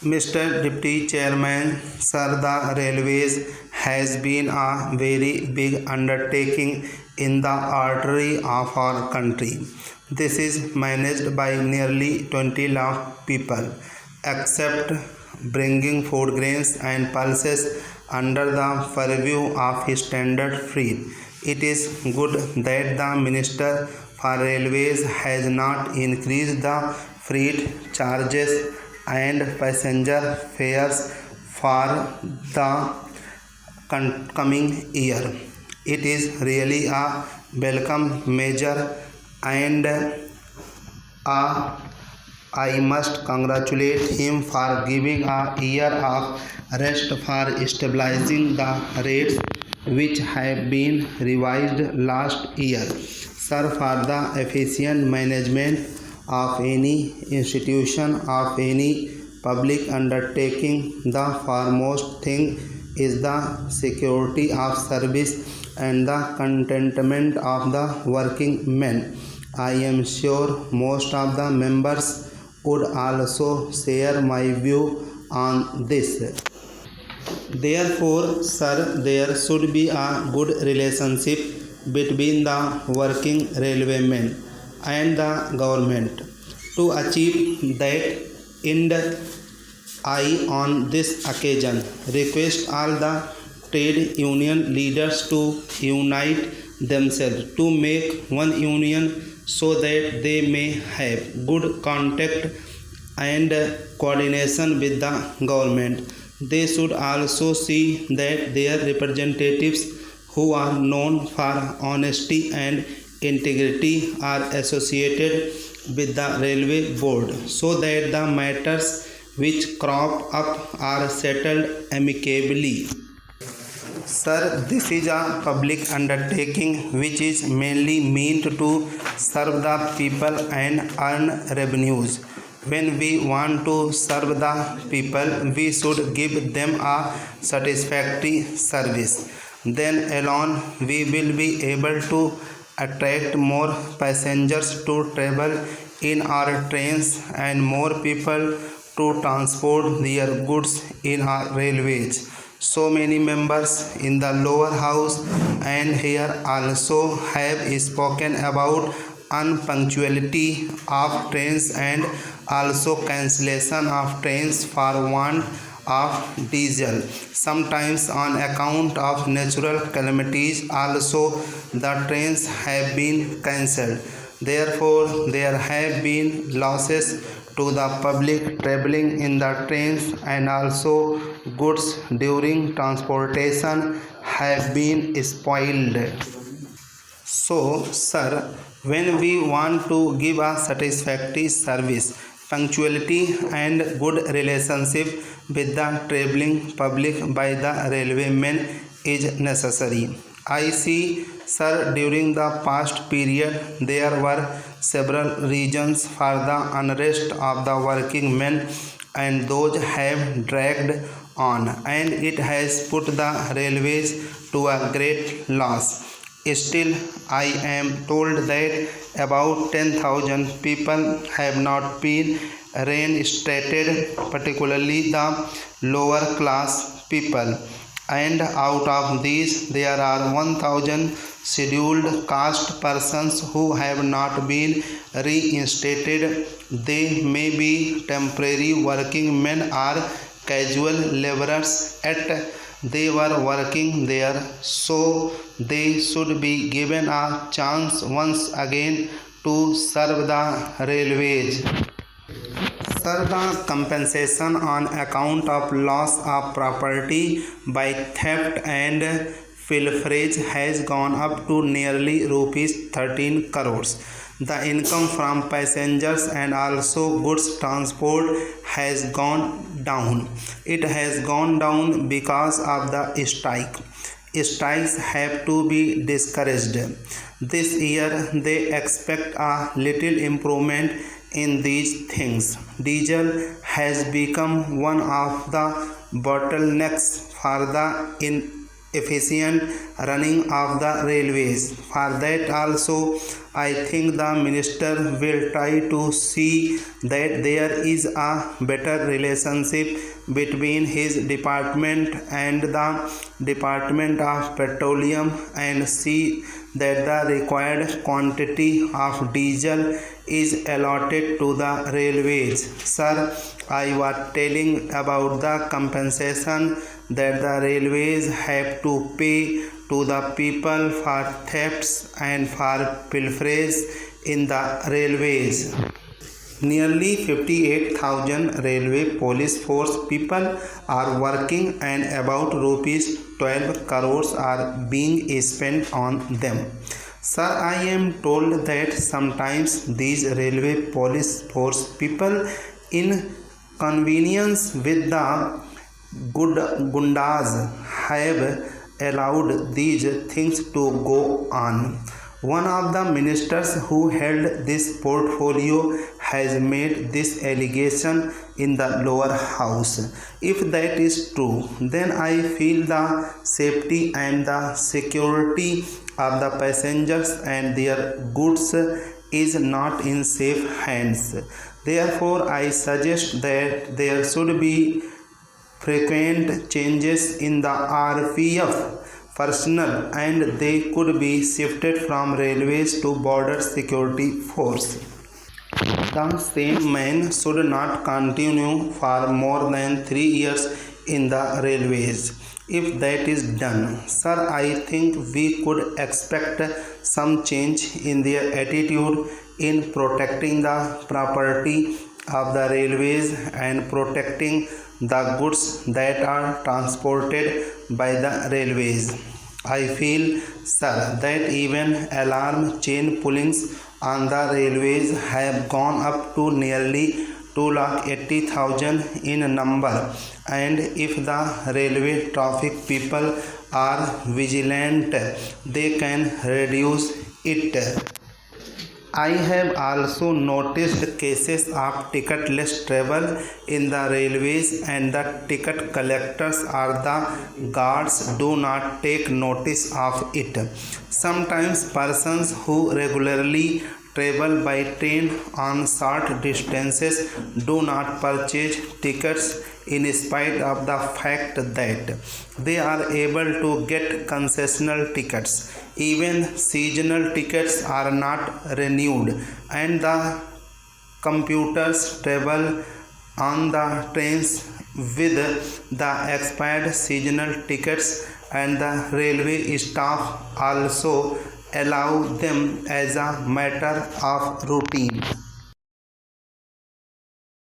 Mr. Deputy Chairman, sir, the railways has been a very big undertaking in the artery of our country. This is managed by nearly 20 lakh people, except bringing food grains and pulses under the purview of standard freight. It is good that the Minister for Railways has not increased the freight charges and passenger fares for the coming year. It is really a welcome measure, and I must congratulate him for giving a year of rest for stabilizing the rates which have been revised last year. Sir, for the efficient management of any institution, of any public undertaking, the foremost thing is the security of service and the contentment of the working men. I am sure most of the members would also share my view on this. Therefore, sir, there should be a good relationship between the working railwaymen and the government. To achieve that end, I on this occasion request all the trade union leaders to unite themselves to make one union so that they may have good contact and coordination with the government. They should also see that their representatives who are known for honesty and integrity are associated with the railway board so that the matters which crop up are settled amicably. Sir, this is a public undertaking which is mainly meant to serve the people and earn revenues. When we want to serve the people, we should give them a satisfactory service. Then alone we will be able to attract more passengers to travel in our trains and more people to transport their goods in our railways. So many members in the lower house and here also have spoken about unpunctuality of trains and also cancellation of trains for want of diesel. Sometimes on account of natural calamities also the trains have been cancelled. Therefore, there have been losses to the public traveling in the trains, and also goods during transportation have been spoiled. So, sir, when we want to give a satisfactory service, punctuality and good relationship with the traveling public by the railwaymen is necessary. I see, sir, during the past period there were several reasons for the unrest of the working men, and those have dragged on, and it has put the railways to a great loss. Still, I am told that about 10,000 people have not been reinstated, particularly the lower class people, and out of these there are 1,000 scheduled caste persons who have not been reinstated. They may be temporary working men or casual laborers at they were working there, so they should be given a chance once again to serve the railways. Sir, the compensation on account of loss of property by theft and pilferage has gone up to nearly rupees 13 crores. The income from passengers and also goods transport has gone down. It has gone down because of the strike. Strikes have to be discouraged. This year they expect a little improvement in these things. Diesel has become one of the bottlenecks for the efficient running of the railways. For that also I think the minister will try to see that there is a better relationship between his department and the Department of Petroleum and see that the required quantity of diesel is allotted to the railways. Sir, I was telling about the compensation that the railways have to pay to the people for thefts and for pilferage in the railways. Nearly 58,000 railway police force people are working and about rupees 12 crores are being spent on them. Sir, I am told that sometimes these railway police force people inconvenience with the gundas have allowed these things to go on. One of the ministers who held this portfolio has made this allegation in the lower house. If that is true, then I feel the safety and the security of the passengers and their goods is not in safe hands. Therefore, I suggest that there should be frequent changes in the RPF personnel and they could be shifted from railways to border security force. The same man should not continue for more than 3 years in the railways. If that is done, sir, I think we could expect some change in their attitude in protecting the property of the railways and protecting the goods that are transported by the railways. I feel, sir, that even alarm chain pullings on the railways have gone up to nearly 280,000 in number, and if the railway traffic people are vigilant, they can reduce it. I have also noticed cases of ticketless travel in the railways and the ticket collectors or the guards do not take notice of it. Sometimes persons who regularly travel by train on short distances do not purchase tickets in spite of the fact that they are able to get concessional tickets. Even seasonal tickets are not renewed and the computers travel on the trains with the expired seasonal tickets and the railway staff also allow them as a matter of routine.